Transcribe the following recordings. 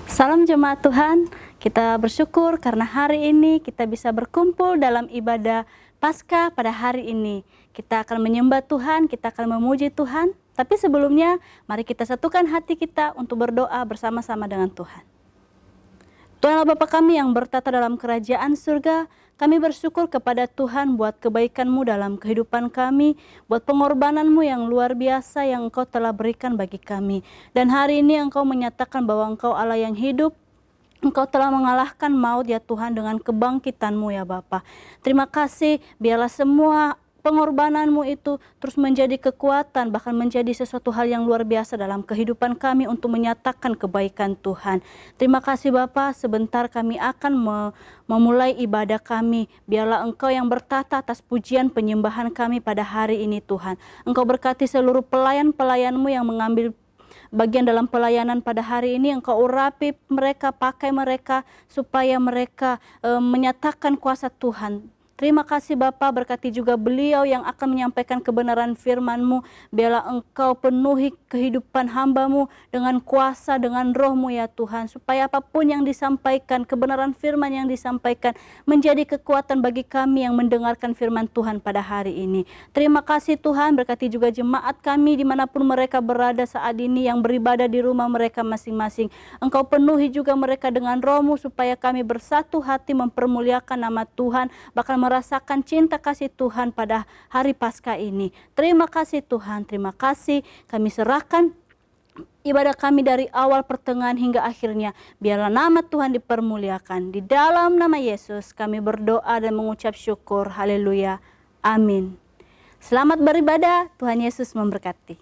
Salam jemaat Tuhan, kita bersyukur karena hari ini kita bisa berkumpul dalam ibadah Paskah pada hari ini. Kita akan menyembah Tuhan, kita akan memuji Tuhan, tapi sebelumnya mari kita satukan hati kita untuk berdoa bersama-sama dengan Tuhan. Tuhan Allah Bapa kami yang bertata dalam kerajaan surga, kami bersyukur kepada Tuhan buat kebaikan-Mu dalam kehidupan kami, buat pengorbanan-Mu yang luar biasa yang Engkau telah berikan bagi kami. Dan hari ini Engkau menyatakan bahwa Engkau Allah yang hidup, Engkau telah mengalahkan maut ya Tuhan dengan kebangkitan-Mu ya Bapa. Terima kasih, biarlah semua pengorbanan-Mu itu terus menjadi kekuatan, bahkan menjadi sesuatu hal yang luar biasa dalam kehidupan kami untuk menyatakan kebaikan Tuhan. Terima kasih Bapa, sebentar kami akan memulai ibadah kami. Biarlah Engkau yang bertata atas pujian penyembahan kami pada hari ini Tuhan. Engkau berkati seluruh pelayan-pelayan-Mu yang mengambil bagian dalam pelayanan pada hari ini. Engkau urapi mereka, pakai mereka supaya mereka menyatakan kuasa Tuhan. Terima kasih Bapa, berkati juga beliau yang akan menyampaikan kebenaran firman-Mu. Biarlah Engkau penuhi kehidupan hamba-Mu dengan kuasa, dengan roh-Mu ya Tuhan. Supaya apapun yang disampaikan, kebenaran firman yang disampaikan, menjadi kekuatan bagi kami yang mendengarkan firman Tuhan pada hari ini. Terima kasih Tuhan, berkati juga jemaat kami dimanapun mereka berada saat ini, yang beribadah di rumah mereka masing-masing. Engkau penuhi juga mereka dengan roh-Mu supaya kami bersatu hati mempermuliakan nama Tuhan, bahkan merasakan cinta kasih Tuhan pada hari Paskah ini. Terima kasih Tuhan, terima kasih. Kami serahkan ibadah kami dari awal, pertengahan hingga akhirnya. Biarlah nama Tuhan dipermuliakan. Di dalam nama Yesus kami berdoa dan mengucap syukur. Haleluya. Amin. Selamat beribadah. Tuhan Yesus memberkati.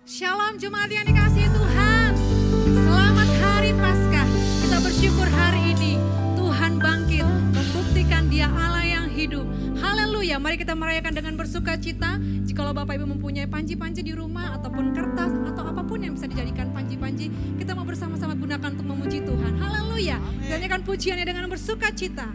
Shalom jemaat yang dikasihi Tuhan. Selamat hari Paskah. Kita bersyukur hari ini Tuhan bangkit, membuktikan Dia Allah yang hidup. Haleluya, mari kita merayakan dengan bersuka cita. Jikalau Bapak Ibu mempunyai panji-panji di rumah ataupun kertas atau apapun yang bisa dijadikan panji-panji, kita mau bersama-sama gunakan untuk memuji Tuhan. Haleluya, kita nyanyikan pujiannya dengan bersuka cita.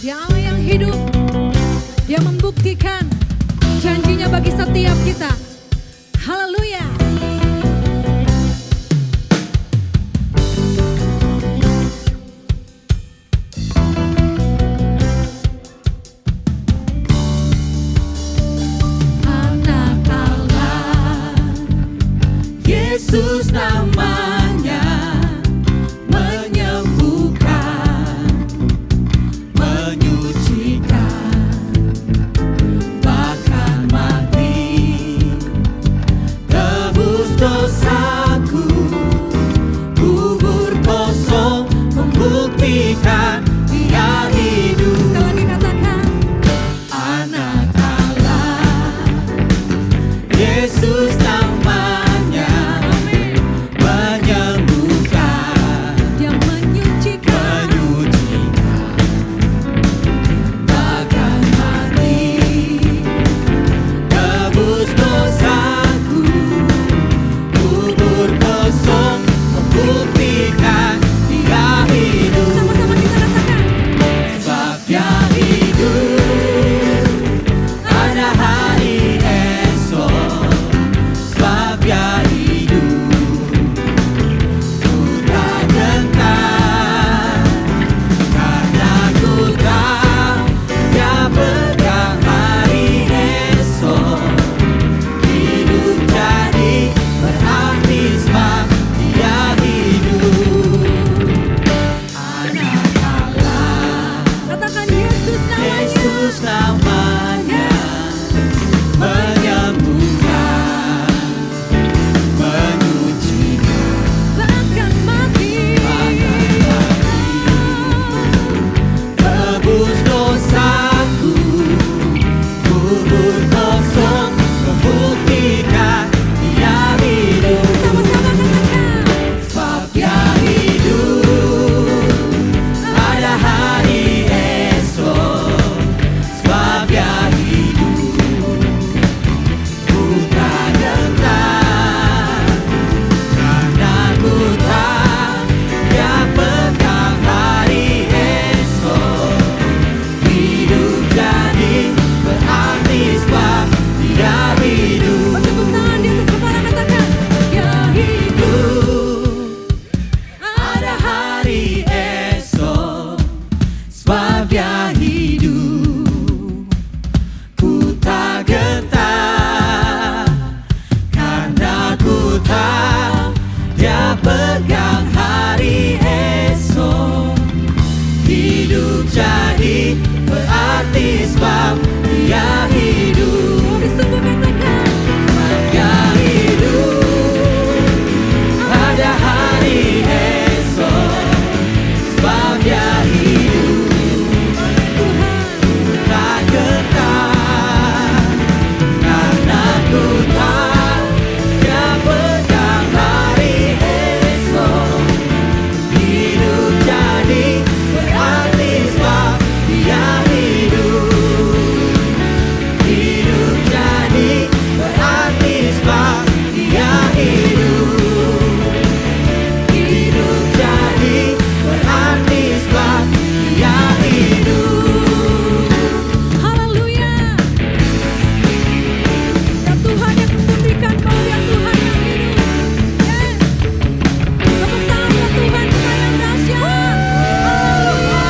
Dia Allah yang hidup, Dia membuktikan janjinya bagi setiap kita. Haleluya. Anak Allah, Yesus namanya, menyembuhkan, menyucikan, bahkan mati, tebus dosaku, kubur kosong, membuktikan Dia hidup. Sekali lagi katakan, anak Allah, Yesus namanya, menyembuhkan, Dia menyucikan, bahkan mati, tebus dosaku, kubur kosong, membuktikan Dia hidup. Sama-sama kita katakan, sebab hidup jadi berarti sebab dia hidup. Disungguh katakan, Dia hidup, ada hari esok, sebab dia hidup. Tuhan, Tak gentar, karena ku tahu dia pegang hari esok. Hidup jadi berarti sebab dia hidup. Hidup jadi berarti sebab dia hidup. Hidup jadi berarti sebab dia hidup. haleluya. Dan Tuhan yang membuktikan bahwa dia Tuhan yang hidup. Yes. Tepuk tangan buat Tuhan kita yang dahsyat. Haleluya.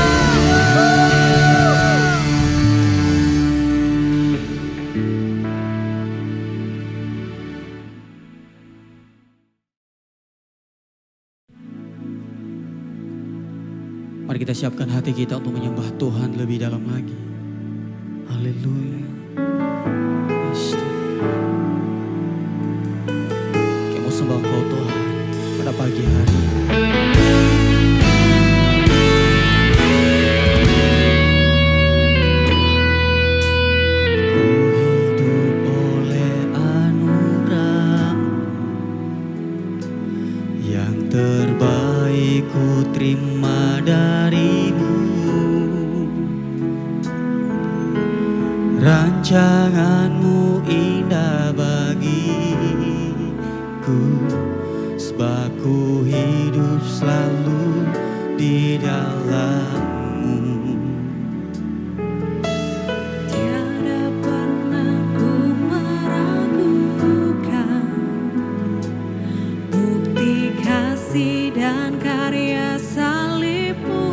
Mari kita siapkan hati kita untuk menyembah Tuhan lebih dalam lagi. Haleluya. Yes, Tuhan. Kita mau sembah Kau Tuhan pada pagi hari. Ku hidup oleh anugerah, yang terbaik ku terima darimu. Rancanganmu indah bagiku, sebab ku hidup selalu di dalam-Mu. Tiada pernah ku meragukan bukti kasih dan karya salib-Mu.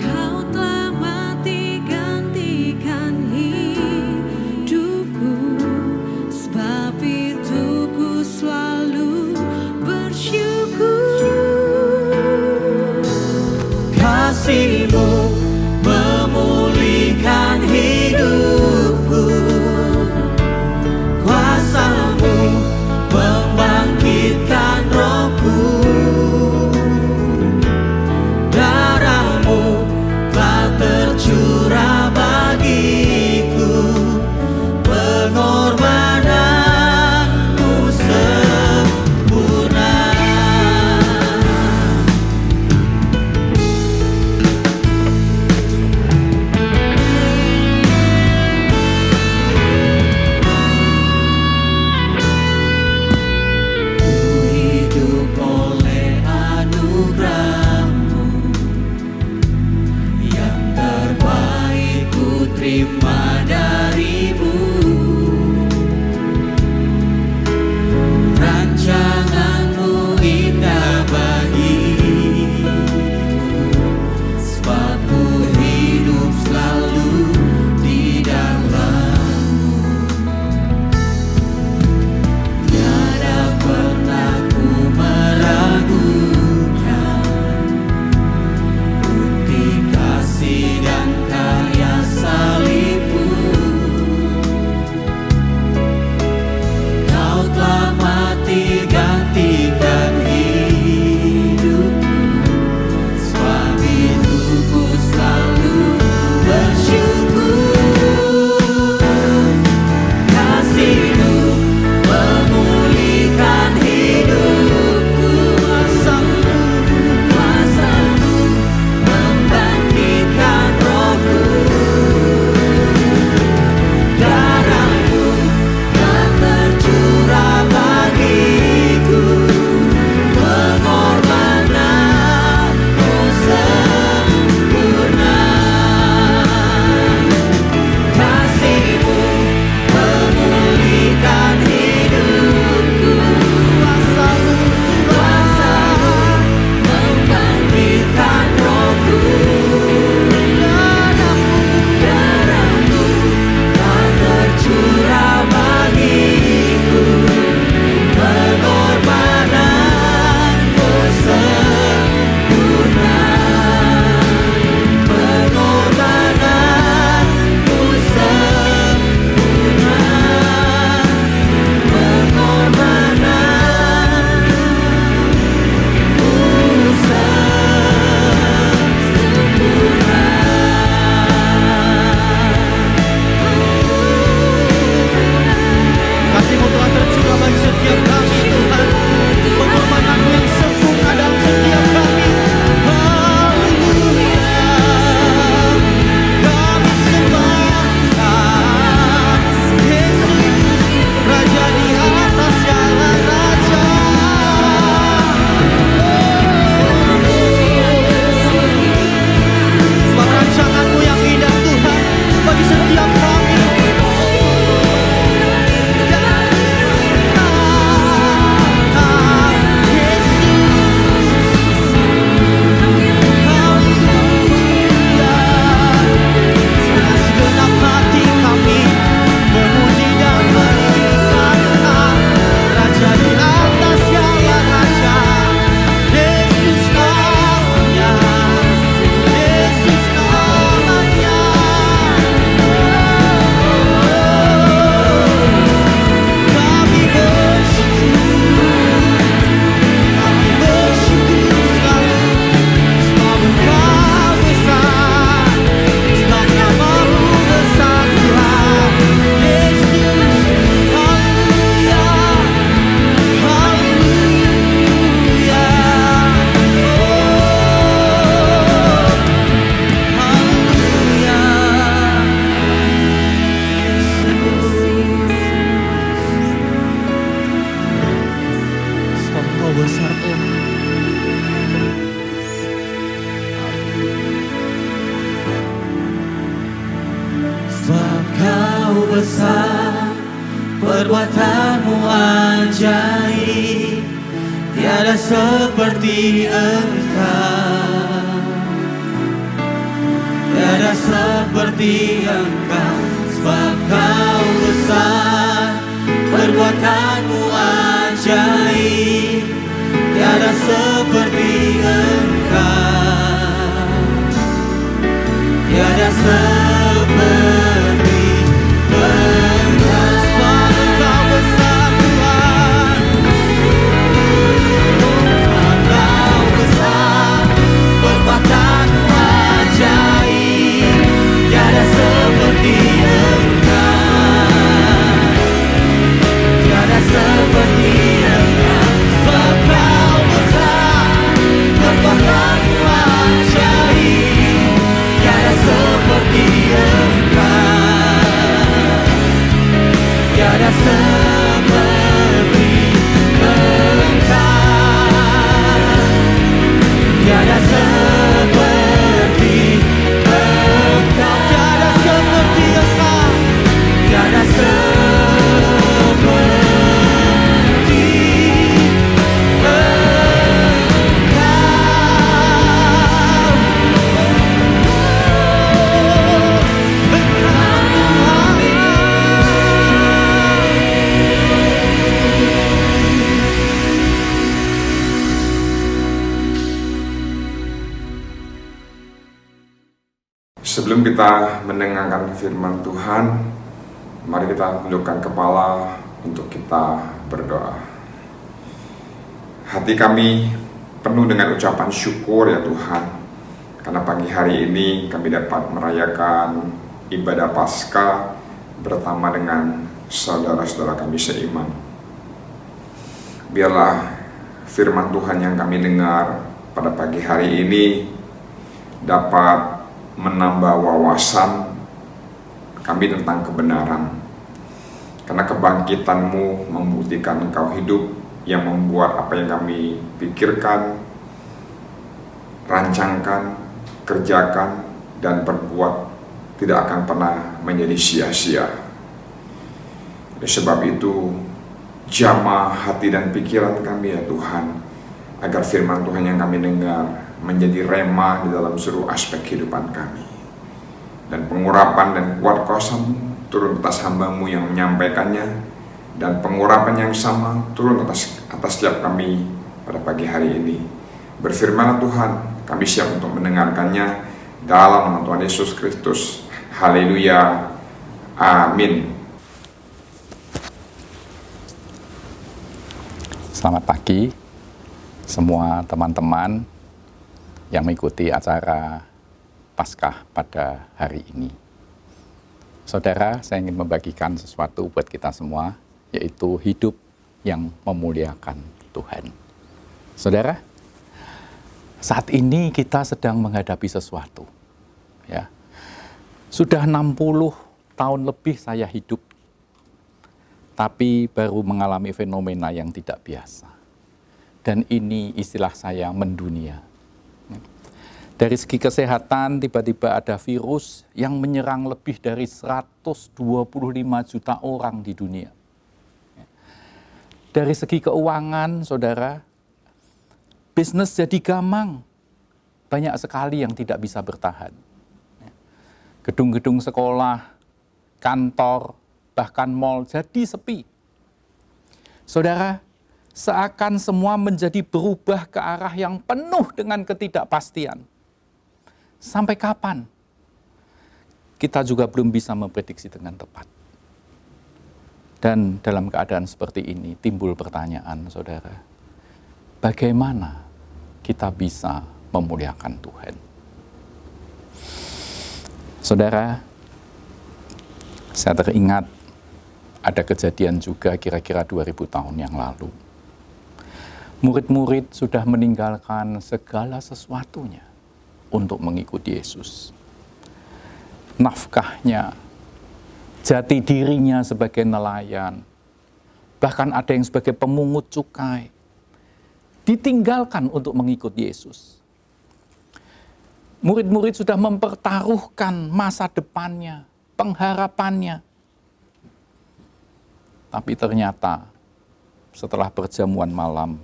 Kau telah mati ganti Perbuatanmu ajaib, tiada seperti Engkau, tiada seperti Engkau, sebab Kau besar. Perbuatanmu ajaib, tiada seperti Engkau, tiada seperti Engkau. Sebab Engkau besar Tuhan, sebab Kau besar. Perbuatanmu ajaib, tiada seperti Engkau, tiada seperti Engkau. Sebab Kau besar. Perbuatanmu ajaib, tiada seperti Engkau, tiada seperti Engkau, tiada seperti Engkau, tiada seperti Engkau, tiada seperti Sebelum kita mendengarkan firman Tuhan, mari kita tundukkan kepala untuk kita berdoa. Hati kami penuh dengan ucapan syukur ya Tuhan, karena pagi hari ini kami dapat merayakan ibadah Paskah bersama dengan saudara-saudara kami seiman. Biarlah firman Tuhan yang kami dengar pada pagi hari ini dapat menambah wawasan kami tentang kebenaran. Karena kebangkitan-Mu membuktikan Engkau hidup, yang membuat apa yang kami pikirkan, rancangkan, kerjakan, dan perbuat tidak akan pernah menjadi sia-sia. Oleh sebab itu, jamah hati dan pikiran kami ya Tuhan, agar firman Tuhan yang kami dengar menjadi rema di dalam seluruh aspek kehidupan kami. Dan pengurapan dan kuat kuasa-Mu turun atas hamba-Mu yang menyampaikannya, dan pengurapan yang sama turun atas setiap kami pada pagi hari ini. Berfirman Tuhan, kami siap untuk mendengarkannya dalam nama Tuhan Yesus Kristus. Haleluya. Amin. Selamat pagi semua teman-teman yang mengikuti acara Paskah pada hari ini. Saudara, saya ingin membagikan sesuatu buat kita semua, yaitu hidup yang memuliakan Tuhan. Saudara, saat ini kita sedang menghadapi sesuatu. Ya. Sudah 60 tahun lebih saya hidup, tapi baru mengalami fenomena yang tidak biasa. Dan ini istilah saya mendunia. Dari segi kesehatan, tiba-tiba ada virus yang menyerang lebih dari 125 juta orang di dunia. Dari segi keuangan, saudara, bisnis jadi gamang. Banyak sekali yang tidak bisa bertahan. Gedung-gedung sekolah, kantor, bahkan mal jadi sepi. Saudara, seakan semua menjadi berubah ke arah yang penuh dengan ketidakpastian. Sampai kapan? Kita juga belum bisa memprediksi dengan tepat. Dan dalam keadaan seperti ini timbul pertanyaan, saudara. Bagaimana kita bisa memuliakan Tuhan? Saudara, saya teringat ada kejadian juga kira-kira 2000 tahun yang lalu. Murid-murid sudah meninggalkan segala sesuatunya untuk mengikuti Yesus. Nafkahnya, jati dirinya sebagai nelayan, bahkan ada yang sebagai pemungut cukai, ditinggalkan untuk mengikuti Yesus. Murid-murid sudah mempertaruhkan masa depannya, pengharapannya. Tapi ternyata setelah perjamuan malam,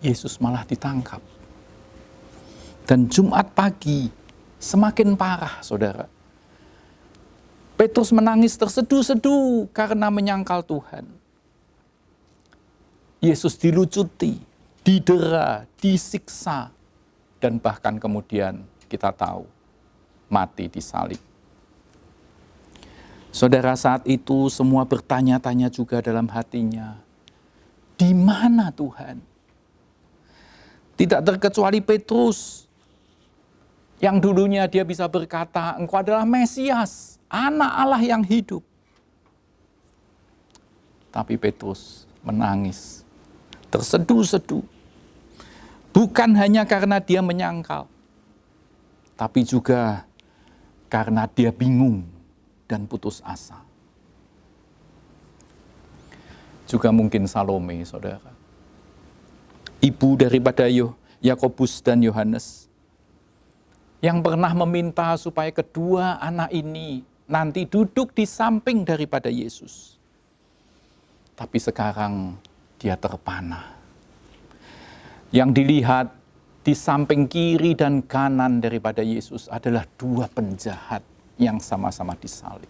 Yesus malah ditangkap. Dan Jumat pagi semakin parah, saudara. Petrus menangis terseduh-seduh karena menyangkal Tuhan. Yesus dilucuti, didera, disiksa, dan bahkan kemudian kita tahu mati disalib. Saudara, saat itu semua bertanya-tanya juga dalam hatinya, di mana Tuhan? Tidak terkecuali Petrus, yang dulunya dia bisa berkata, Engkau adalah Mesias, Anak Allah yang hidup. Tapi Petrus menangis, terseduh-seduh. Bukan hanya karena dia menyangkal, tapi juga karena dia bingung dan putus asa. Juga mungkin Salome, saudara. Ibu daripada Yakobus dan Yohanes, yang pernah meminta supaya kedua anak ini nanti duduk di samping daripada Yesus. Tapi sekarang dia terpana. Yang dilihat di samping kiri dan kanan daripada Yesus adalah dua penjahat yang sama-sama disalib.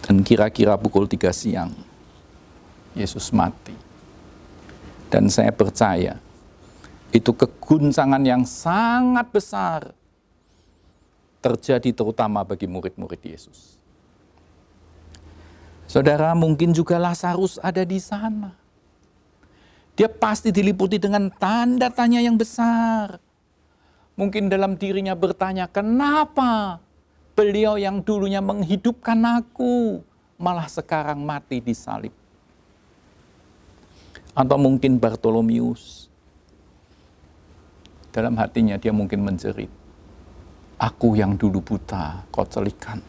Dan kira-kira pukul 3 siang, Yesus mati. Dan saya percaya, itu keguncangan yang sangat besar terjadi terutama bagi murid-murid Yesus. Saudara, mungkin juga Lazarus ada di sana. Dia pasti diliputi dengan tanda tanya yang besar. Mungkin dalam dirinya bertanya, kenapa beliau yang dulunya menghidupkan aku malah sekarang mati disalib? Atau mungkin Bartolomeus, dalam hatinya dia mungkin menjerit, aku yang dulu buta kau celikan.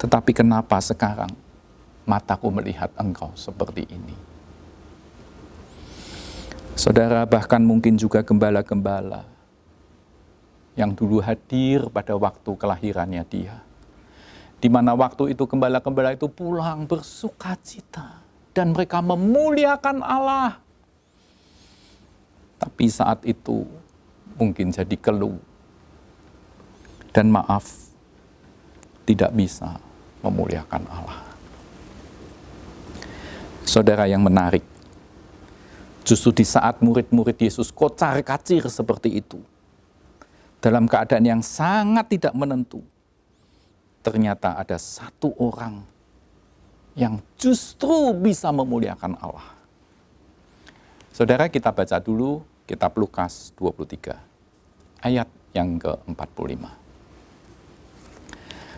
Tetapi kenapa sekarang mataku melihat engkau seperti ini? Saudara, bahkan mungkin juga gembala-gembala yang dulu hadir pada waktu kelahirannya dia. Di mana waktu itu gembala-gembala itu pulang bersukacita dan mereka memuliakan Allah. Tapi saat itu mungkin jadi keluh dan maaf, tidak bisa memuliakan Allah. Saudara, yang menarik, justru di saat murid-murid Yesus kocar-kacir seperti itu, dalam keadaan yang sangat tidak menentu, ternyata ada satu orang yang justru bisa memuliakan Allah. Saudara, kita baca dulu kitab Lukas 23, ayat yang ke-45.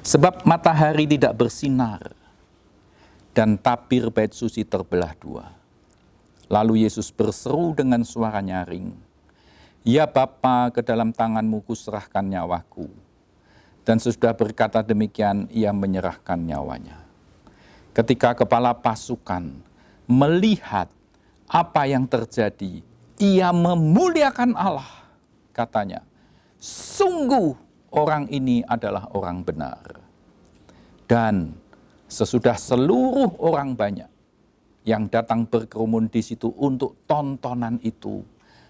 Sebab matahari tidak bersinar, dan tabir bait suci terbelah dua. Lalu Yesus berseru dengan suara nyaring, Ya Bapa, ke dalam tanganmu kuserahkan nyawaku. Dan sesudah berkata demikian, ia menyerahkan nyawanya. Ketika kepala pasukan melihat apa yang terjadi, ia memuliakan Allah. Katanya, sungguh orang ini adalah orang benar. Dan sesudah seluruh orang banyak yang datang berkerumun di situ untuk tontonan itu,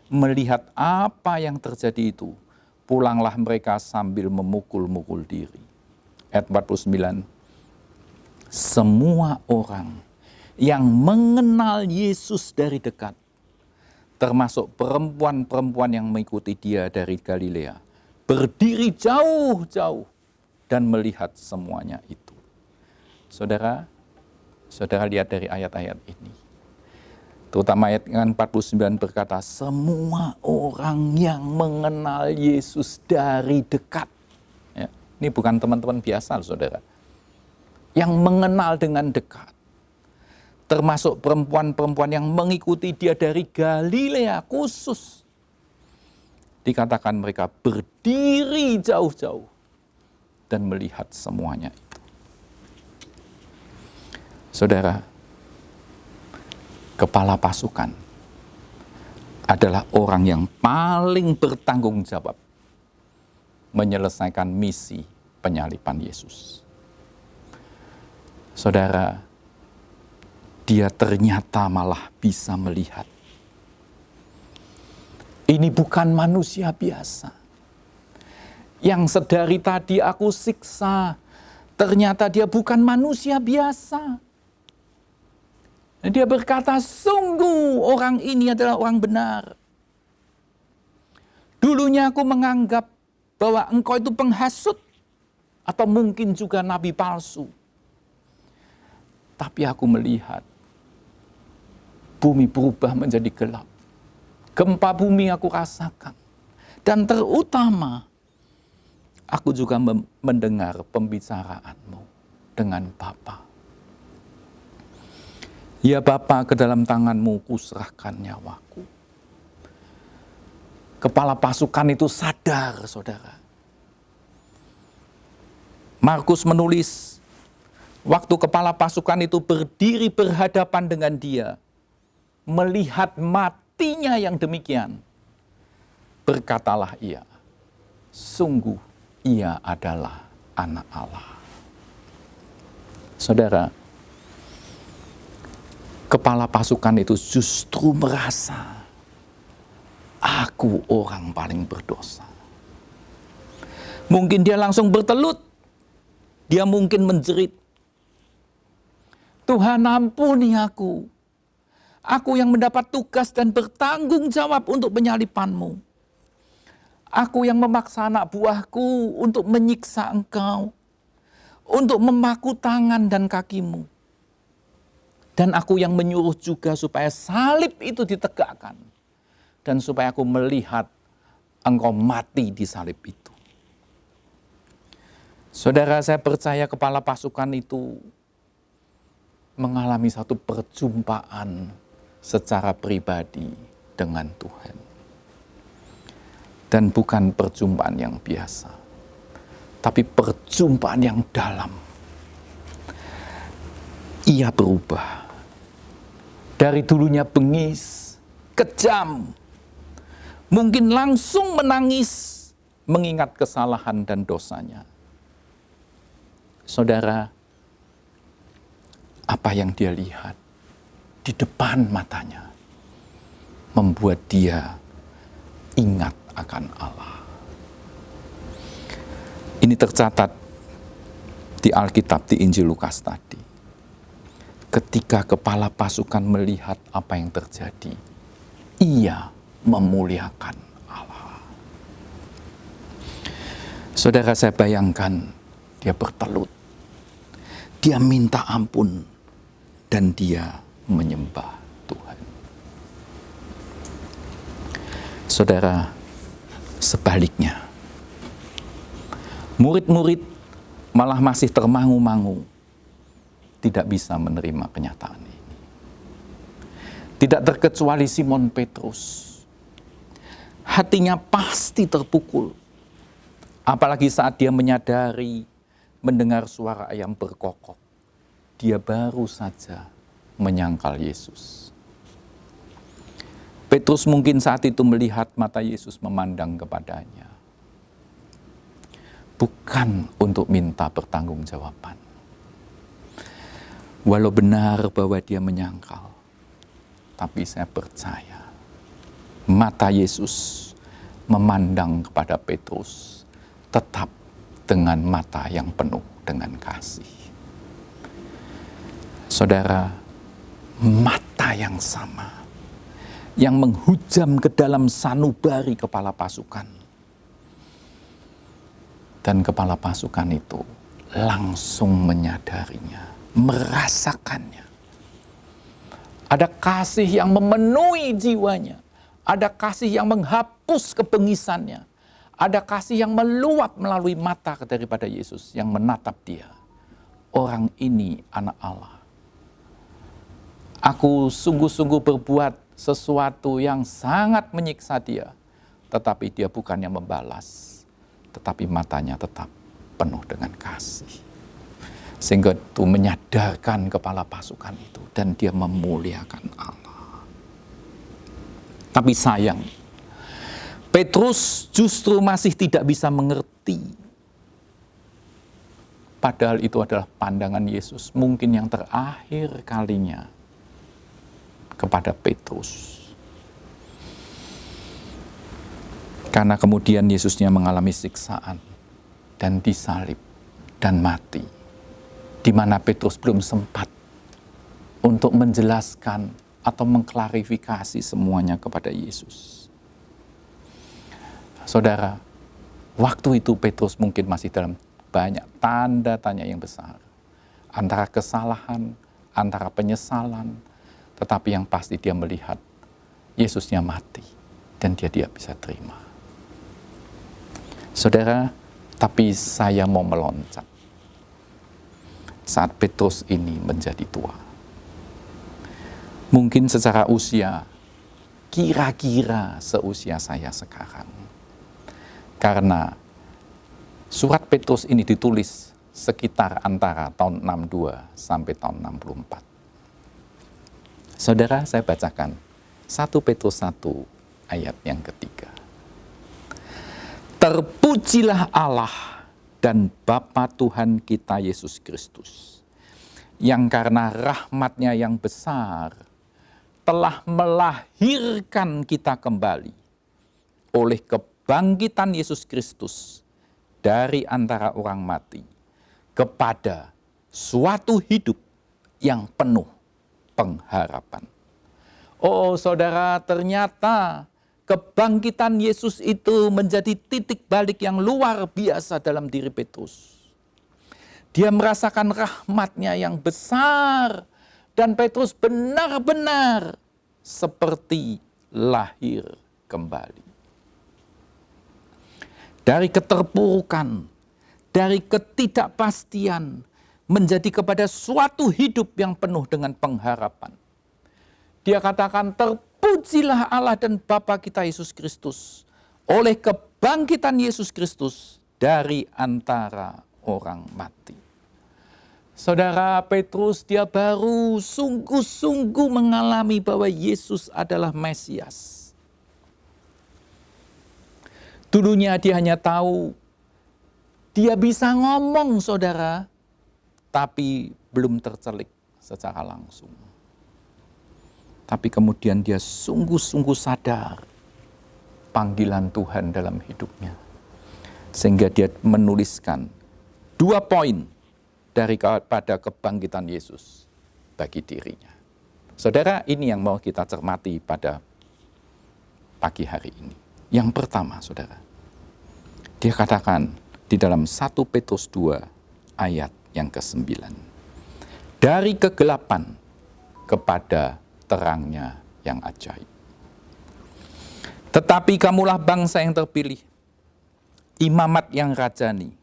melihat apa yang terjadi itu, pulanglah mereka sambil memukul-mukul diri. Ayat 49, semua orang yang mengenal Yesus dari dekat, termasuk perempuan-perempuan yang mengikuti dia dari Galilea, berdiri jauh-jauh dan melihat semuanya itu. Saudara lihat dari ayat-ayat ini. Terutama ayat 49 berkata, semua orang yang mengenal Yesus dari dekat. Ya, ini bukan teman-teman biasa, saudara. Yang mengenal dengan dekat. Termasuk perempuan-perempuan yang mengikuti dia dari Galilea khusus. Dikatakan mereka berdiri jauh-jauh dan melihat semuanya itu. Saudara, kepala pasukan adalah orang yang paling bertanggung jawab menyelesaikan misi penyaliban Yesus. Saudara, dia ternyata malah bisa melihat. Ini bukan manusia biasa. Yang sedari tadi aku siksa, ternyata dia bukan manusia biasa. Dan dia berkata, sungguh orang ini adalah orang benar. Dulunya aku menganggap bahwa engkau itu penghasut, atau mungkin juga nabi palsu. Tapi aku melihat bumi berubah menjadi gelap. Gempa bumi aku rasakan. Dan terutama, aku juga mendengar pembicaraanmu dengan Bapa. Ya Bapa, ke dalam tanganmu kuserahkan nyawaku. Kepala pasukan itu sadar, saudara. Markus menulis, waktu kepala pasukan itu berdiri berhadapan dengan dia, melihat matinya yang demikian, berkatalah ia, sungguh ia adalah anak Allah. Saudara, kepala pasukan itu justru merasa, aku orang paling berdosa. Mungkin dia langsung bertelut, dia mungkin menjerit, Tuhan ampuni aku. Aku yang mendapat tugas dan bertanggung jawab untuk penyalibanmu. Aku yang memaksa anak buahku untuk menyiksa engkau. Untuk memaku tangan dan kakimu. Dan aku yang menyuruh juga supaya salib itu ditegakkan. Dan supaya aku melihat engkau mati di salib itu. Saudara, saya percaya kepala pasukan itu mengalami satu perjumpaan secara pribadi dengan Tuhan. Dan bukan perjumpaan yang biasa, tapi perjumpaan yang dalam. Ia berubah. Dari dulunya bengis, kejam, mungkin langsung menangis, mengingat kesalahan dan dosanya. Saudara, apa yang dia lihat di depan matanya membuat dia ingat akan Allah. Ini tercatat di Alkitab, di Injil Lukas tadi. Ketika kepala pasukan melihat apa yang terjadi, ia memuliakan Allah. Saudara, saya bayangkan dia bertelut. Dia minta ampun dan dia menyembah Tuhan. Saudara, sebaliknya, murid-murid malah masih termangu-mangu, tidak bisa menerima kenyataan ini. Tidak terkecuali Simon Petrus. Hatinya pasti terpukul. Apalagi saat dia menyadari, mendengar suara ayam berkokok. Dia baru saja menyangkal Yesus. Petrus mungkin saat itu melihat mata Yesus memandang kepadanya. Bukan untuk minta pertanggungjawaban. Walau benar bahwa dia menyangkal, tapi saya percaya mata Yesus memandang kepada Petrus tetap dengan mata yang penuh dengan kasih. Saudara, mata yang sama yang menghujam ke dalam sanubari kepala pasukan. Dan kepala pasukan itu langsung menyadarinya, merasakannya. Ada kasih yang memenuhi jiwanya. Ada kasih yang menghapus kebengisannya. Ada kasih yang meluap melalui mata daripada Yesus yang menatap dia. Orang ini anak Allah. Aku sungguh-sungguh berbuat sesuatu yang sangat menyiksa dia. Tetapi dia bukan yang membalas. Tetapi matanya tetap penuh dengan kasih. Sehingga itu menyadarkan kepala pasukan itu. Dan dia memuliakan Allah. Tapi sayang, Petrus justru masih tidak bisa mengerti. Padahal itu adalah pandangan Yesus mungkin yang terakhir kalinya kepada Petrus. Karena kemudian Yesusnya mengalami siksaan dan disalib dan mati, di mana Petrus belum sempat untuk menjelaskan atau mengklarifikasi semuanya kepada Yesus. Saudara, waktu itu Petrus mungkin masih dalam banyak tanda tanya yang besar. Antara kesalahan, antara penyesalan, tetapi yang pasti dia melihat Yesusnya mati dan dia bisa terima. Saudara, tapi saya mau meloncat. Saat Petrus ini menjadi tua. Mungkin secara usia, kira-kira seusia saya sekarang. Karena surat Petrus ini ditulis sekitar antara tahun 62 sampai tahun 64. Saudara, saya bacakan 1 Petrus 1 ayat yang ketiga. Terpujilah Allah dan Bapa Tuhan kita Yesus Kristus, yang karena rahmat-Nya yang besar telah melahirkan kita kembali oleh kebangkitan Yesus Kristus dari antara orang mati kepada suatu hidup yang penuh pengharapan. Oh saudara, ternyata kebangkitan Yesus itu menjadi titik balik yang luar biasa dalam diri Petrus. Dia merasakan rahmat-Nya yang besar dan Petrus benar-benar seperti lahir kembali. Dari keterpurukan, dari ketidakpastian, menjadi kepada suatu hidup yang penuh dengan pengharapan. Dia katakan, terpujilah Allah dan Bapa kita Yesus Kristus oleh kebangkitan Yesus Kristus dari antara orang mati. Saudara, Petrus dia baru sungguh-sungguh mengalami bahwa Yesus adalah Mesias. Dulunya dia hanya tahu, dia bisa ngomong saudara, tapi belum tercelik secara langsung. Tapi kemudian dia sungguh-sungguh sadar panggilan Tuhan dalam hidupnya. Sehingga dia menuliskan 2 poin daripada kebangkitan Yesus bagi dirinya. Saudara, ini yang mau kita cermati pada pagi hari ini. Yang pertama, saudara, dia katakan di dalam 1 Petrus 2 ayat yang ke-9. Dari kegelapan kepada terangnya yang ajaib. Tetapi kamulah bangsa yang terpilih, imamat yang rajani,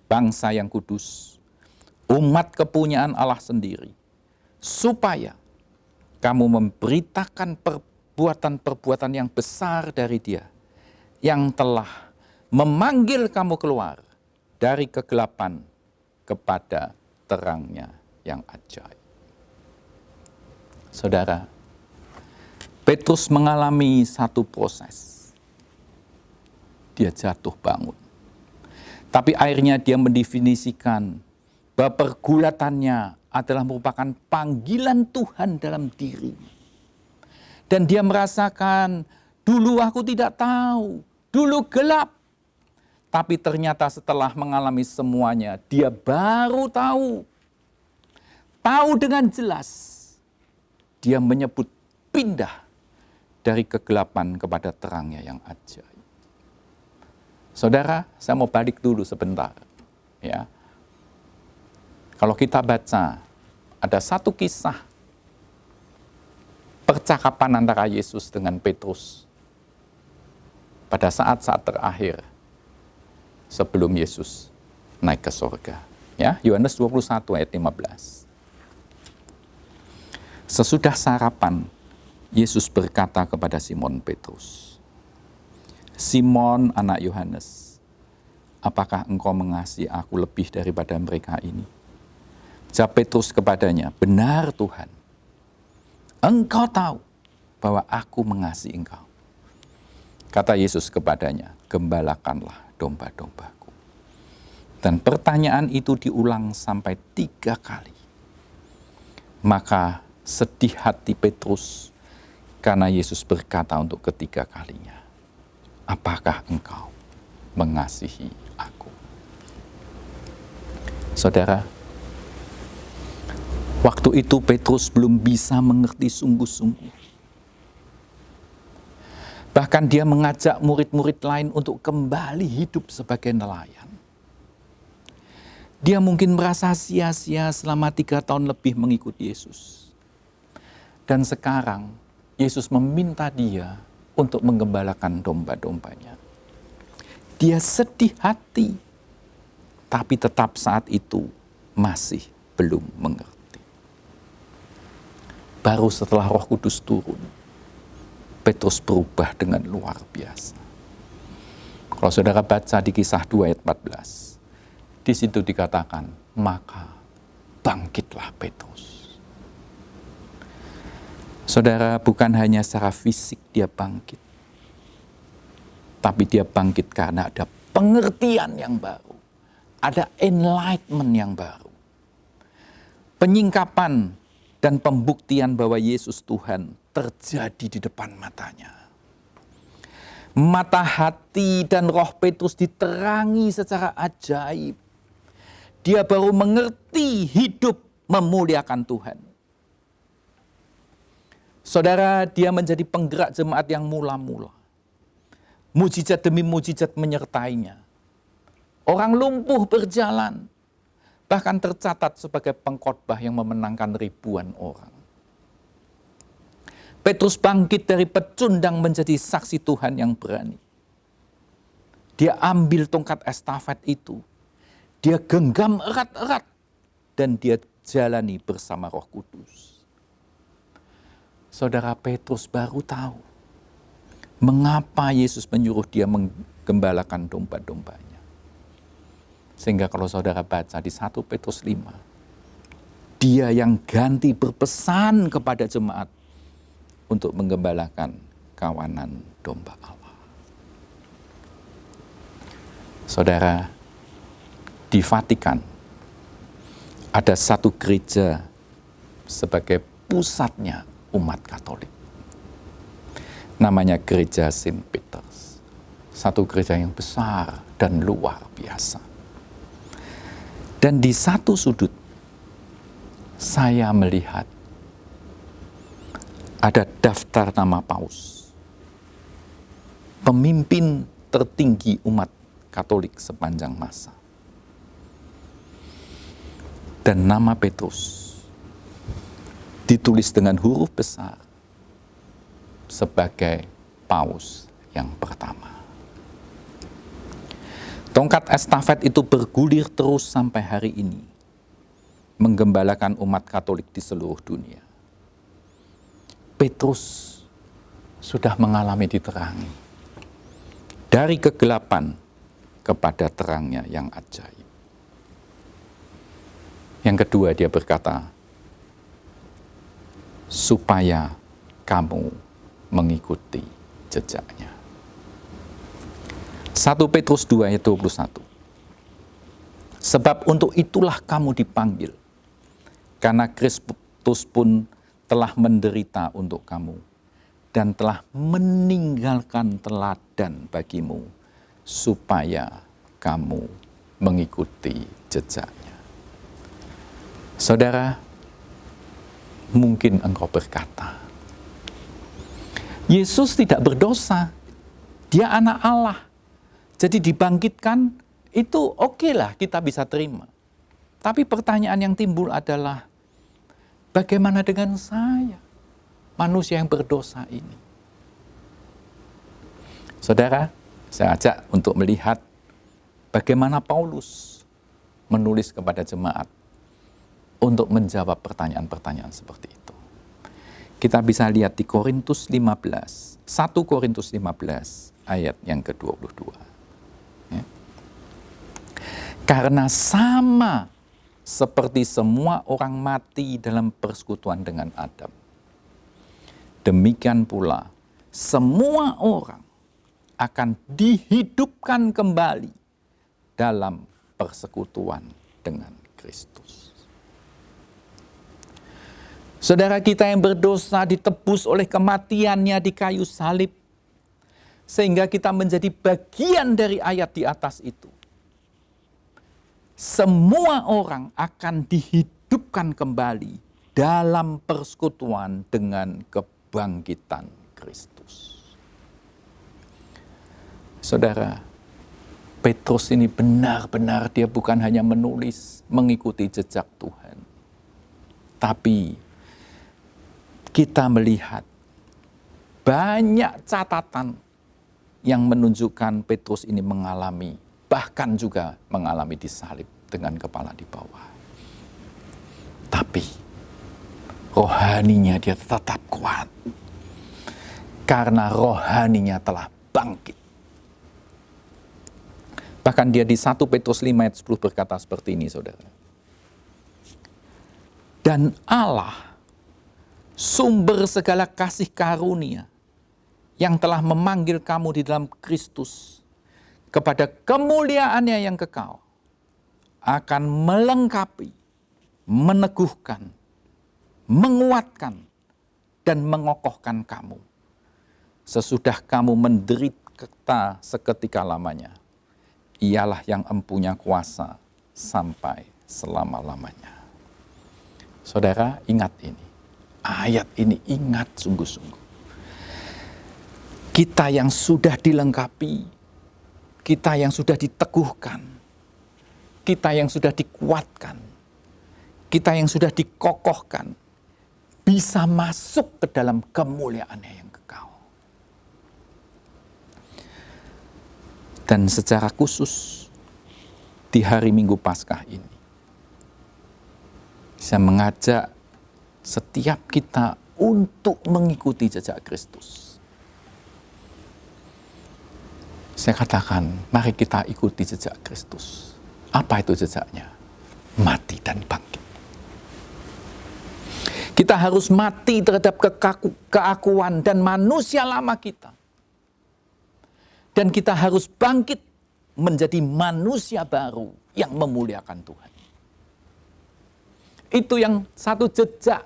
bangsa yang kudus, umat kepunyaan Allah sendiri, supaya kamu memberitakan perbuatan-perbuatan yang besar dari Dia, yang telah memanggil kamu keluar dari kegelapan kepada terangnya yang ajaib. Saudara, Petrus mengalami satu proses. Dia jatuh bangun. Tapi akhirnya dia mendefinisikan bahwa pergulatannya adalah merupakan panggilan Tuhan dalam dirinya. Dan dia merasakan, dulu aku tidak tahu, dulu gelap. Tapi ternyata setelah mengalami semuanya, dia baru tahu. Tahu dengan jelas. Dia menyebut pindah dari kegelapan kepada terangnya yang ajaib. Saudara, saya mau balik dulu sebentar. Ya. Kalau kita baca, ada satu kisah percakapan antara Yesus dengan Petrus pada saat-saat terakhir sebelum Yesus naik ke surga. Ya, Yohanes 21 ayat 15. Sesudah sarapan, Yesus berkata kepada Simon Petrus, Simon anak Yohanes, apakah engkau mengasihi aku lebih daripada mereka ini? Jawab Petrus kepadanya, benar Tuhan, engkau tahu bahwa aku mengasihi engkau. Kata Yesus kepadanya, gembalakanlah domba-dombaku. Dan pertanyaan itu diulang sampai 3 kali. Maka sedih hati Petrus karena Yesus berkata untuk ketiga kalinya, apakah engkau mengasihi aku? Saudara, waktu itu Petrus belum bisa mengerti sungguh-sungguh. Bahkan dia mengajak murid-murid lain untuk kembali hidup sebagai nelayan. Dia mungkin merasa sia-sia selama 3 tahun lebih mengikuti Yesus. Dan sekarang Yesus meminta dia untuk menggembalakan domba-dombanya. Dia sedih hati, tapi tetap saat itu masih belum mengerti. Baru setelah Roh Kudus turun, Petrus berubah dengan luar biasa. Kalau saudara baca di Kisah 2 ayat 14, di situ dikatakan, maka bangkitlah Petrus. Saudara, bukan hanya secara fisik dia bangkit, tapi dia bangkit karena ada pengertian yang baru, ada enlightenment yang baru. Penyingkapan dan pembuktian bahwa Yesus Tuhan terjadi di depan matanya. Mata hati dan roh Petrus diterangi secara ajaib. Dia baru mengerti hidup memuliakan Tuhan. Saudara, dia menjadi penggerak jemaat yang mula-mula. Mujizat demi mujizat menyertainya. Orang lumpuh berjalan, bahkan tercatat sebagai pengkhotbah yang memenangkan ribuan orang. Petrus bangkit dari pecundang menjadi saksi Tuhan yang berani. Dia ambil tongkat estafet itu. Dia genggam erat-erat. Dan dia jalani bersama Roh Kudus. Saudara, Petrus baru tahu mengapa Yesus menyuruh dia menggembalakan domba-dombanya. Sehingga kalau saudara baca di 1 Petrus 5, dia yang ganti berpesan kepada jemaat untuk menggembalakan kawanan domba Allah. Saudara, di Vatikan ada satu gereja sebagai pusatnya umat Katolik. Namanya Gereja Saint Peter's. Satu gereja yang besar dan luar biasa. Dan di satu sudut saya melihat ada daftar nama paus, pemimpin tertinggi umat Katolik sepanjang masa. Dan nama Petrus ditulis dengan huruf besar sebagai paus yang pertama. Tongkat estafet itu bergulir terus sampai hari ini, menggembalakan umat Katolik di seluruh dunia. Petrus sudah mengalami diterangi dari kegelapan kepada terangnya yang ajaib. Yang kedua, dia berkata, supaya kamu mengikuti jejaknya. 1 Petrus 2 ayat 21. Sebab untuk itulah kamu dipanggil, karena Kristus pun telah menderita untuk kamu dan telah meninggalkan teladan bagimu supaya kamu mengikuti jejaknya. Saudara, mungkin engkau berkata, Yesus tidak berdosa, dia anak Allah, jadi dibangkitkan itu oke lah, kita bisa terima. Tapi pertanyaan yang timbul adalah, bagaimana dengan saya, manusia yang berdosa ini? Saudara, saya ajak untuk melihat bagaimana Paulus menulis kepada jemaat untuk menjawab pertanyaan-pertanyaan seperti itu. Kita bisa lihat di Korintus 15, 1 Korintus 15 ayat yang ke-22. Ya. Karena sama seperti semua orang mati dalam persekutuan dengan Adam, demikian pula semua orang akan dihidupkan kembali dalam persekutuan dengan Kristus. Saudara kita yang berdosa ditebus oleh kematiannya di kayu salib, sehingga kita menjadi bagian dari ayat di atas itu. Semua orang akan dihidupkan kembali dalam persekutuan dengan kebangkitan Kristus. Saudara, Petrus ini benar-benar dia bukan hanya menulis mengikuti jejak Tuhan, tapi kita melihat banyak catatan yang menunjukkan Petrus ini mengalami, bahkan juga mengalami disalib dengan kepala di bawah. Tapi rohaninya dia tetap kuat, karena rohaninya telah bangkit. Bahkan dia di 1 Petrus 5 ayat 10 berkata seperti ini, saudara. Dan Allah, sumber segala kasih karunia, yang telah memanggil kamu di dalam Kristus kepada kemuliaannya yang kekal, akan melengkapi, meneguhkan, menguatkan, dan mengokohkan kamu sesudah kamu menderita seketika lamanya. Ialah yang empunya kuasa sampai selama-lamanya. Saudara, ingat ini. Ayat ini ingat sungguh-sungguh. Kita yang sudah dilengkapi, kita yang sudah diteguhkan, kita yang sudah dikuatkan, kita yang sudah dikokohkan, bisa masuk ke dalam kemuliaannya yang kekal. Dan secara khusus di hari Minggu Paskah ini, saya mengajak setiap kita untuk mengikuti jejak Kristus. Saya katakan, mari kita ikuti jejak Kristus. Apa itu jejaknya? Mati dan bangkit. Kita harus mati terhadap keakuan dan manusia lama kita. Dan kita harus bangkit menjadi manusia baru yang memuliakan Tuhan. Itu yang satu jejak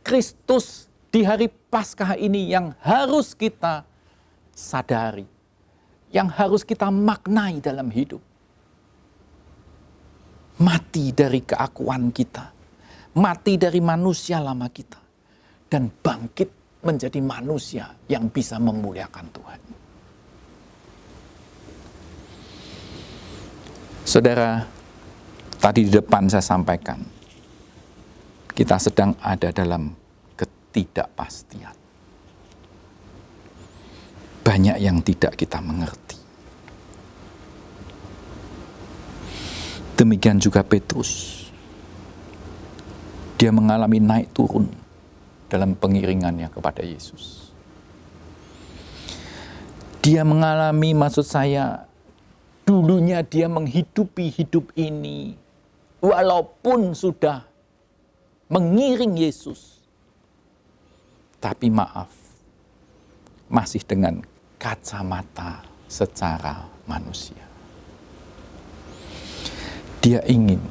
Kristus di hari Paskah ini yang harus kita sadari, yang harus kita maknai dalam hidup. Mati dari keakuan kita, mati dari manusia lama kita, dan bangkit menjadi manusia yang bisa memuliakan Tuhan. Saudara, tadi di depan saya sampaikan, kita sedang ada dalam ketidakpastian. Banyak yang tidak kita mengerti. Demikian juga Petrus. Dia mengalami naik turun dalam pengiringannya kepada Yesus. Dia mengalami, maksud saya, dulunya dia menghidupi hidup ini walaupun sudah mengiring Yesus. Tapi maaf, masih dengan kacamata secara manusia. Dia ingin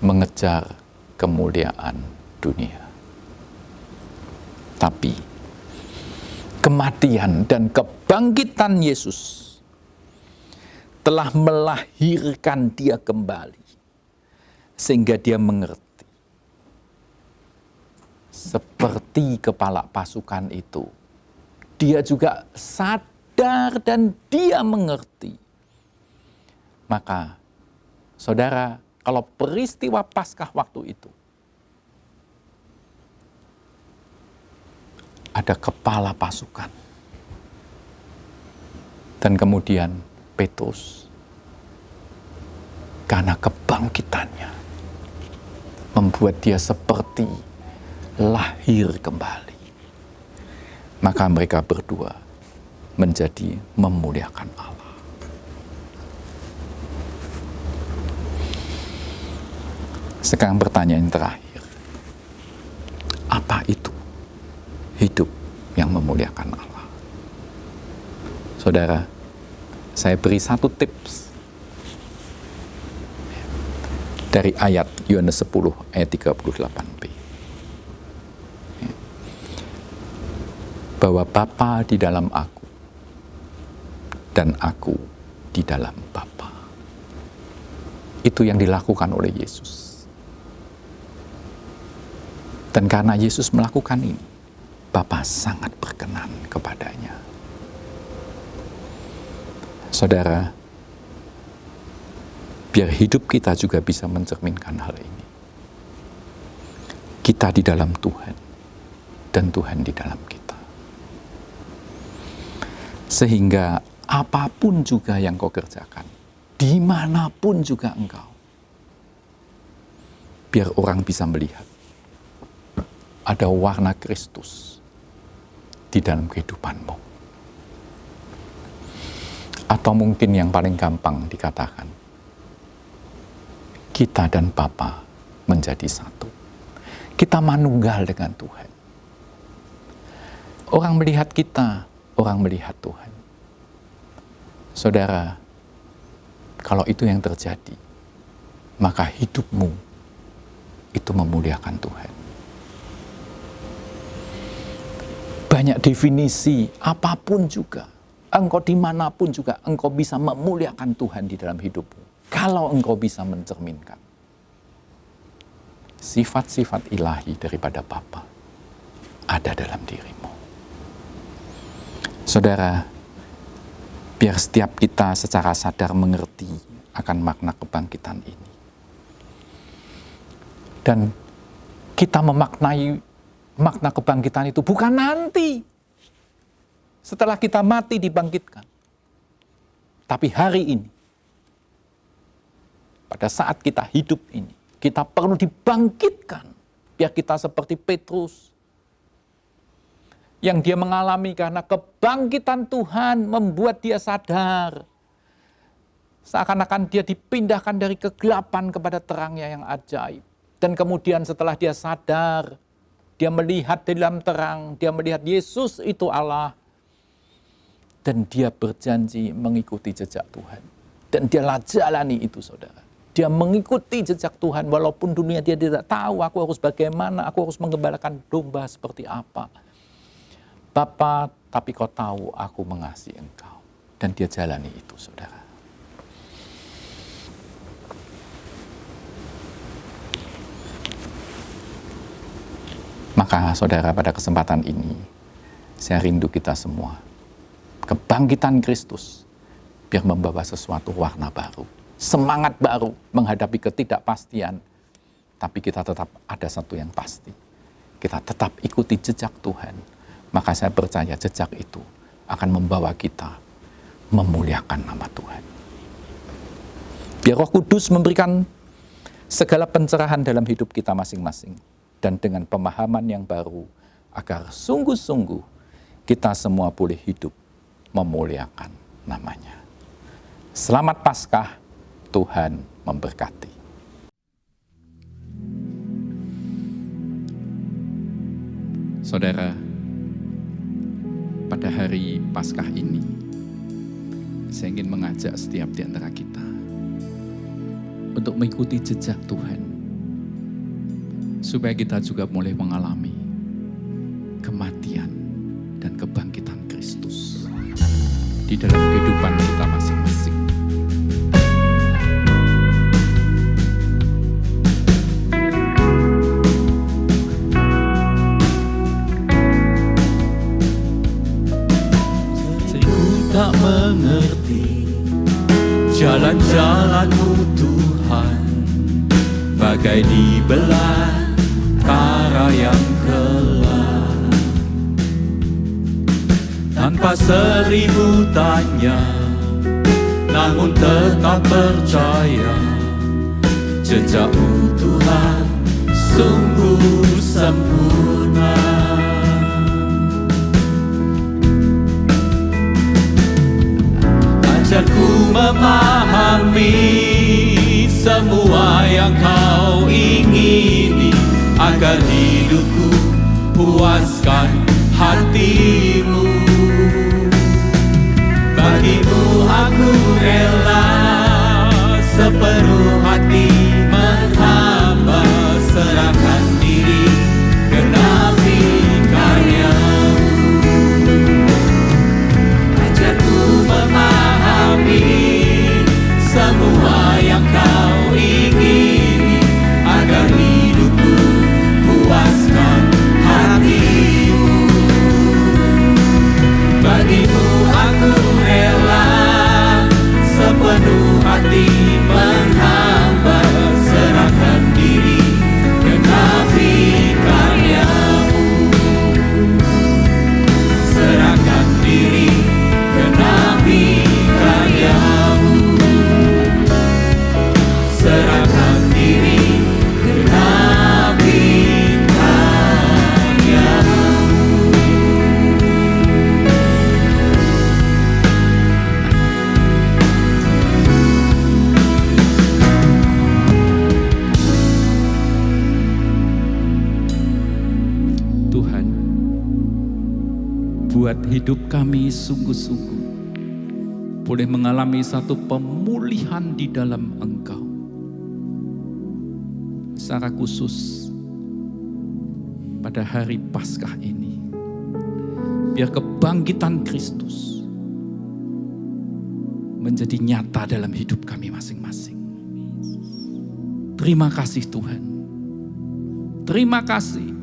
mengejar kemuliaan dunia. Tapi kematian dan kebangkitan Yesus telah melahirkan dia kembali. Sehingga dia mengerti. Seperti kepala pasukan itu, dia juga sadar dan dia mengerti. Maka, saudara, kalau peristiwa Paskah waktu itu, ada kepala pasukan. Dan kemudian Petrus, karena kebangkitannya, membuat dia seperti lahir kembali. Maka mereka berdua menjadi memuliakan Allah. Sekarang pertanyaan terakhir. Apa itu hidup yang memuliakan Allah? Saudara, saya beri satu tips. dari ayat Yohanes 10 ayat 38b. Bahwa Bapa di dalam aku dan aku di dalam Bapa. Itu yang dilakukan oleh Yesus. Dan karena Yesus melakukan ini, Bapa sangat berkenan kepadanya. Saudara, biar hidup kita juga bisa mencerminkan hal ini. Kita di dalam Tuhan, dan Tuhan di dalam kita. Sehingga apapun juga yang kau kerjakan, dimanapun juga engkau, biar orang bisa melihat ada warna Kristus di dalam kehidupanmu. Atau mungkin yang paling gampang dikatakan, kita dan Bapa menjadi satu. Kita manunggal dengan Tuhan. Orang melihat kita, orang melihat Tuhan. Saudara, kalau itu yang terjadi, maka hidupmu itu memuliakan Tuhan. Banyak definisi, apapun juga, engkau dimanapun juga, engkau bisa memuliakan Tuhan di dalam hidupmu. Kalau engkau bisa mencerminkan sifat-sifat ilahi daripada Bapa ada dalam dirimu. Saudara, biar setiap kita secara sadar mengerti akan makna kebangkitan ini. Dan kita memaknai makna kebangkitan itu bukan nanti, setelah kita mati dibangkitkan. Tapi hari ini, pada saat kita hidup ini, kita perlu dibangkitkan. Biar kita seperti Petrus, yang dia mengalami karena kebangkitan Tuhan membuat dia sadar. Seakan-akan dia dipindahkan dari kegelapan kepada terangnya yang ajaib. Dan kemudian setelah dia sadar, dia melihat di dalam terang, dia melihat Yesus itu Allah. Dan dia berjanji mengikuti jejak Tuhan. Dan dia jalani itu, saudara. Dia mengikuti jejak Tuhan, walaupun dunia dia tidak tahu aku harus bagaimana, aku harus menggembalakan domba seperti apa. Bapa, tapi kau tahu aku mengasihi engkau. Dan dia jalani itu, saudara. Maka saudara, pada kesempatan ini, saya rindu kita semua. Kebangkitan Kristus, biar membawa sesuatu warna baru. Semangat baru menghadapi ketidakpastian. Tapi kita tetap ada satu yang pasti. Kita tetap ikuti jejak Tuhan. Maka saya percaya jejak itu akan membawa kita memuliakan nama Tuhan. Biar Roh Kudus memberikan segala pencerahan dalam hidup kita masing-masing. Dan dengan pemahaman yang baru, agar sungguh-sungguh kita semua boleh hidup memuliakan namanya. Selamat Paskah, Tuhan memberkati. Saudara, pada hari Paskah ini, saya ingin mengajak setiap di antara kita untuk mengikuti jejak Tuhan, supaya kita juga mulai mengalami kematian dan kebangkitan Kristus di dalam kehidupan kita masing-masing. Tak mengerti jalan-jalan-Mu Tuhan, bagai di belantara yang gelap. Tanpa seribu tanya, namun tetap percaya, jejak-Mu Tuhan sungguh sempurna. Ajarku memahami semua yang Kau ingini, agar hidupku puaskan hati-Mu. Bagi-Mu aku rela sepenuh hati Buat hidup kami sungguh-sungguh boleh mengalami satu pemulihan di dalam Engkau. Secara khusus pada hari Paskah ini, biar kebangkitan Kristus menjadi nyata dalam hidup kami masing-masing. Terima kasih Tuhan. Terima kasih.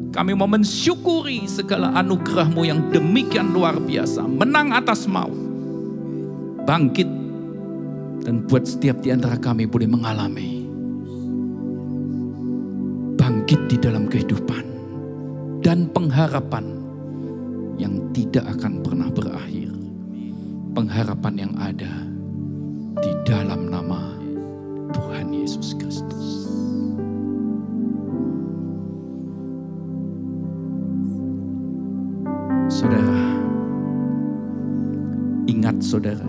Kami mau mensyukuri segala anugerah-Mu yang demikian luar biasa. Menang atas maut. Bangkit. Dan buat setiap di antara kami boleh mengalami bangkit di dalam kehidupan. Dan pengharapan yang tidak akan pernah berakhir. Pengharapan yang ada di dalam nama Tuhan Yesus Kristus. Saudara, ingat saudara,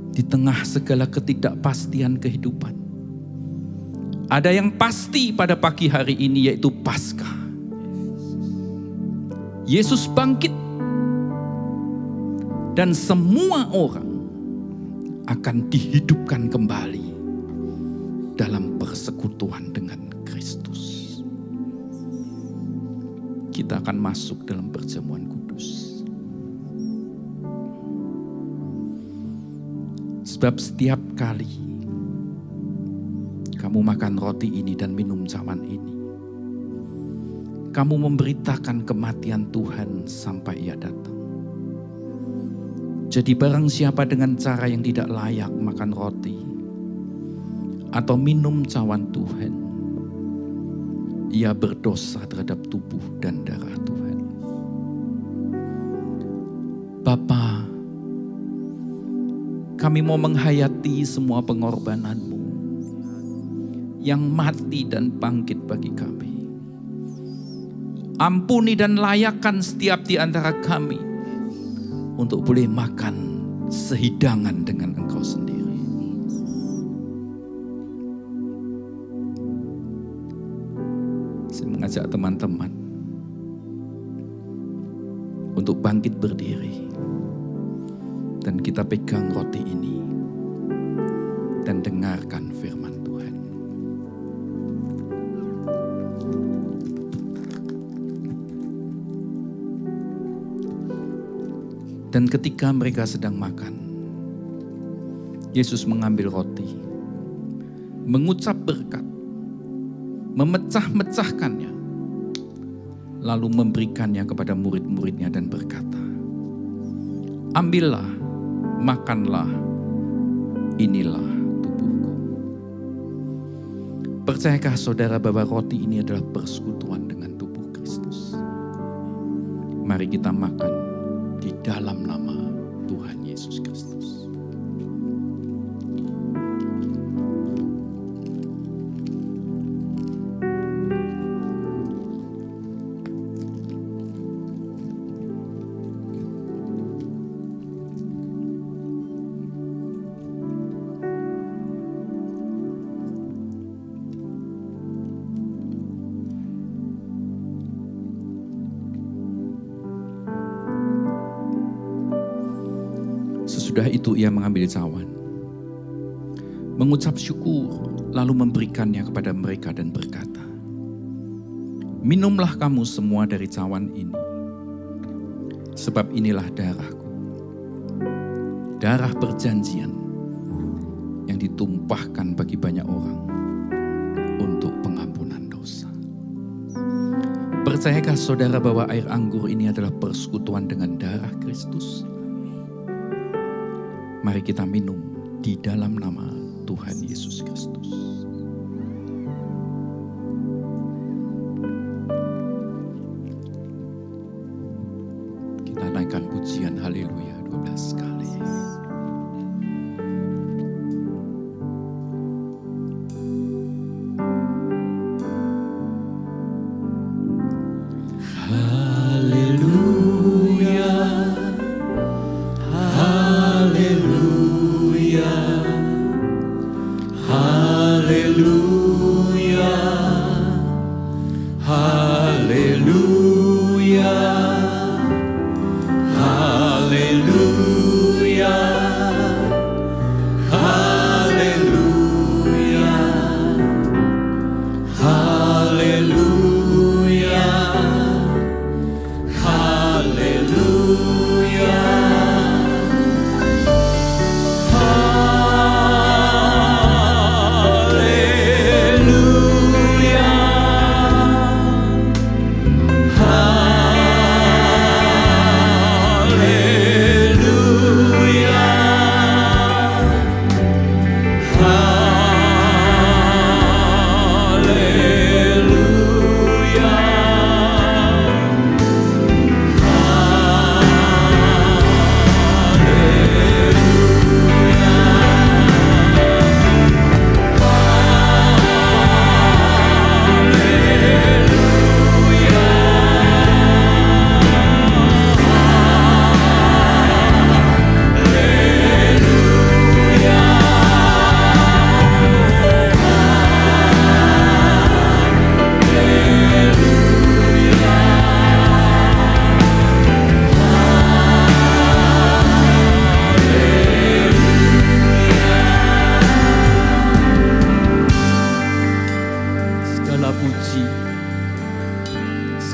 di tengah segala ketidakpastian kehidupan, ada yang pasti pada pagi hari ini, yaitu Paskah. Yesus bangkit dan semua orang akan dihidupkan kembali dalam persekutuan dengan Kristus. Kita akan masuk dalam perjamuan kudus. Sebab setiap kali kamu makan roti ini dan minum cawan ini, kamu memberitakan kematian Tuhan sampai Ia datang. Jadi barang siapa dengan cara yang tidak layak makan roti atau minum cawan Tuhan, ia berdosa terhadap tubuh dan darah Tuhan. Bapa, kami mau menghayati semua pengorbanan-Mu yang mati dan bangkit bagi kami. Ampuni dan layakkan setiap di antara kami untuk boleh makan sehidangan dengan Engkau sendiri. Saya mengajak teman-teman untuk bangkit berdiri dan kita pegang roti ini dan dengarkan firman Tuhan. Dan ketika mereka sedang makan, Yesus mengambil roti, mengucap berkat, memecah-mecahkannya, lalu memberikannya kepada murid-muridnya dan berkata, ambillah, makanlah, inilah tubuhku. Percayakah saudara bahwa roti ini adalah persekutuan dengan tubuh Kristus? Mari kita makan di dalam nama Tuhan Yesus Kristus. Sesudah itu ia mengambil cawan, mengucap syukur, lalu memberikannya kepada mereka dan berkata, minumlah kamu semua dari cawan ini, sebab inilah darahku, darah perjanjian yang ditumpahkan bagi banyak orang untuk pengampunan dosa. Percayakah saudara bahwa air anggur ini adalah persekutuan dengan darah Kristus? Mari kita minum di dalam nama Tuhan Yesus Kristus. Kita naikkan pujian haleluya 12 kali. Haleluya,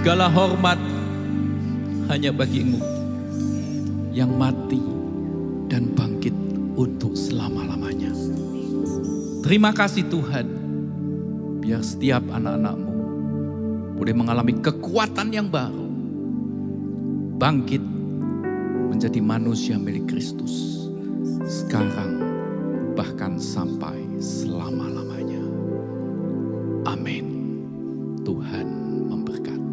Segala hormat hanya bagimu yang mati dan bangkit untuk selama-lamanya. Terima kasih Tuhan, biar setiap anak-anak-Mu boleh mengalami kekuatan yang baru, bangkit menjadi manusia milik Kristus, sekarang bahkan sampai selama-lamanya. Amin. Tuhan memberkati.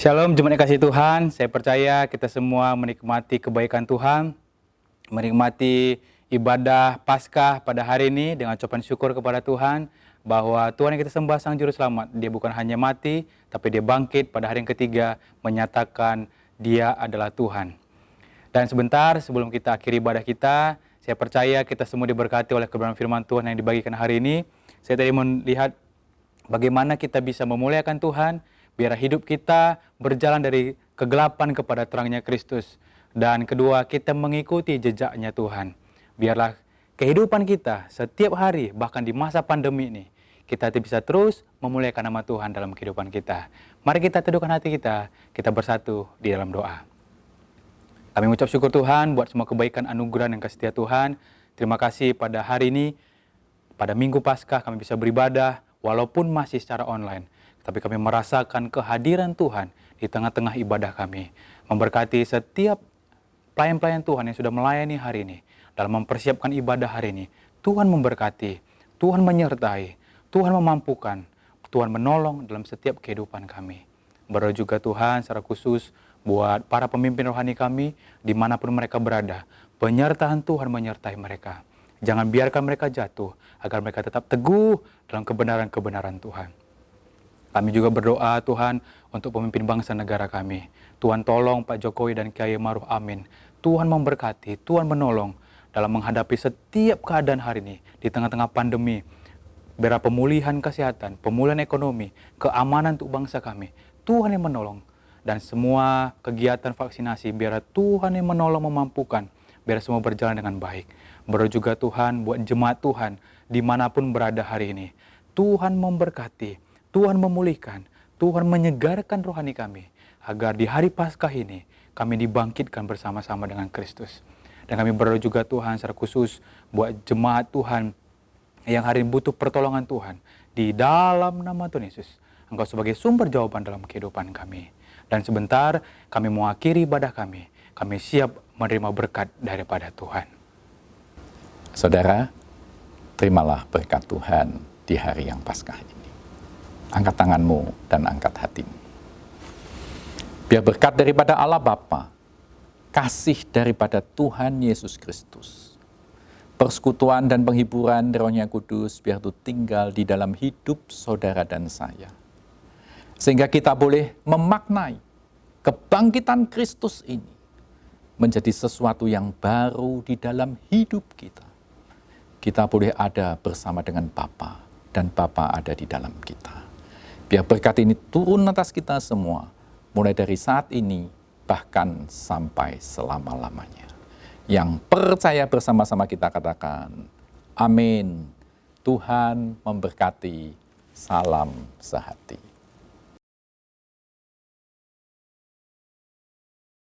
Shalom, jemaat yang kasih Tuhan. Saya percaya kita semua menikmati kebaikan Tuhan, menikmati ibadah Paskah pada hari ini dengan ucapan syukur kepada Tuhan bahwa Tuhan yang kita sembah Sang Juru Selamat, Dia bukan hanya mati, tapi Dia bangkit pada hari yang ketiga menyatakan Dia adalah Tuhan. Dan sebentar sebelum kita akhiri ibadah kita, saya percaya kita semua diberkati oleh kebenaran firman Tuhan yang dibagikan hari ini. Saya tadi melihat bagaimana kita bisa memuliakan Tuhan, biar hidup kita berjalan dari kegelapan kepada terangnya Kristus. Dan kedua, kita mengikuti jejaknya Tuhan. Biarlah kehidupan kita setiap hari, bahkan di masa pandemi ini, kita bisa terus memuliakan nama Tuhan dalam kehidupan kita. Mari kita teduhkan hati kita bersatu di dalam doa. Kami mengucap syukur Tuhan buat semua kebaikan, anugerah dan kasih setia Tuhan. Terima kasih pada hari ini, pada Minggu Paskah kami bisa beribadah walaupun masih secara online. Tapi kami merasakan kehadiran Tuhan di tengah-tengah ibadah kami. Memberkati setiap pelayan-pelayan Tuhan yang sudah melayani hari ini. Dalam mempersiapkan ibadah hari ini. Tuhan memberkati, Tuhan menyertai, Tuhan memampukan, Tuhan menolong dalam setiap kehidupan kami. Berdoa juga Tuhan secara khusus buat para pemimpin rohani kami dimanapun mereka berada. Penyertaan Tuhan menyertai mereka. Jangan biarkan mereka jatuh agar mereka tetap teguh dalam kebenaran-kebenaran Tuhan. Kami juga berdoa Tuhan untuk pemimpin bangsa negara kami. Tuhan tolong Pak Jokowi dan Kiai Maruf Amin. Tuhan memberkati, Tuhan menolong dalam menghadapi setiap keadaan hari ini di tengah-tengah pandemi. Biar pemulihan kesehatan, pemulihan ekonomi, keamanan untuk bangsa kami. Tuhan yang menolong. Dan semua kegiatan vaksinasi biar Tuhan yang menolong memampukan. Biar semua berjalan dengan baik. Berdoa juga Tuhan buat jemaat Tuhan dimanapun berada hari ini. Tuhan memberkati. Tuhan memulihkan, Tuhan menyegarkan rohani kami, agar di hari Paskah ini kami dibangkitkan bersama-sama dengan Kristus. Dan kami berdoa juga Tuhan secara khusus buat jemaat Tuhan yang hari ini butuh pertolongan Tuhan. Di dalam nama Tuhan Yesus, Engkau sebagai sumber jawaban dalam kehidupan kami. Dan sebentar kami mengakhiri ibadah kami siap menerima berkat daripada Tuhan. Saudara, terimalah berkat Tuhan di hari yang Paskah ini. Angkat tanganmu dan angkat hatimu. Biar berkat daripada Allah Bapa, kasih daripada Tuhan Yesus Kristus, persekutuan dan penghiburan Roh-Nya Kudus biar itu tinggal di dalam hidup saudara dan saya. Sehingga kita boleh memaknai kebangkitan Kristus ini menjadi sesuatu yang baru di dalam hidup kita. Kita boleh ada bersama dengan Bapa dan Bapa ada di dalam kita. Biar berkat ini turun atas kita semua, mulai dari saat ini bahkan sampai selama-lamanya. Yang percaya bersama-sama kita katakan, amin. Tuhan memberkati, salam sehati.